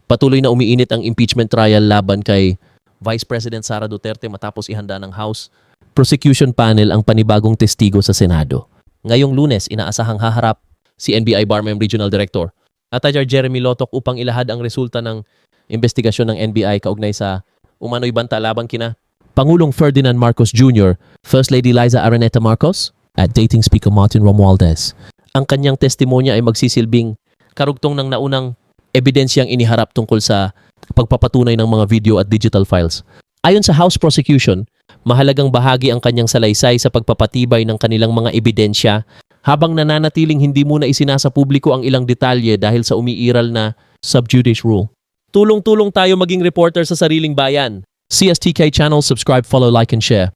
Patuloy na umiinit ang impeachment trial laban kay Vice President Sara Duterte matapos ihanda ng House Prosecution Panel ang panibagong testigo sa Senado. Ngayong Lunes, inaasahang haharap si NBI Barmem Regional Director Attorney Jeremy Lotoc upang ilahad ang resulta ng investigasyon ng NBI kaugnay sa umano'y banta laban kina Pangulong Ferdinand Marcos Jr., First Lady Liza Araneta Marcos, at Dating Speaker Martin Romualdez. Ang kanyang testimonya ay magsisilbing karugtong ng naunang ebidensyang iniharap tungkol sa pagpapatunay ng mga video at digital files. Ayon sa House Prosecution, mahalagang bahagi ang kanyang salaysay sa pagpapatibay ng kanilang mga ebidensya habang nananatiling hindi muna isinasa publiko ang ilang detalye dahil sa umiiral na sub judice rule. Tulong-tulong tayo maging reporter sa sariling bayan. CSTK channel, subscribe, follow, like, and share.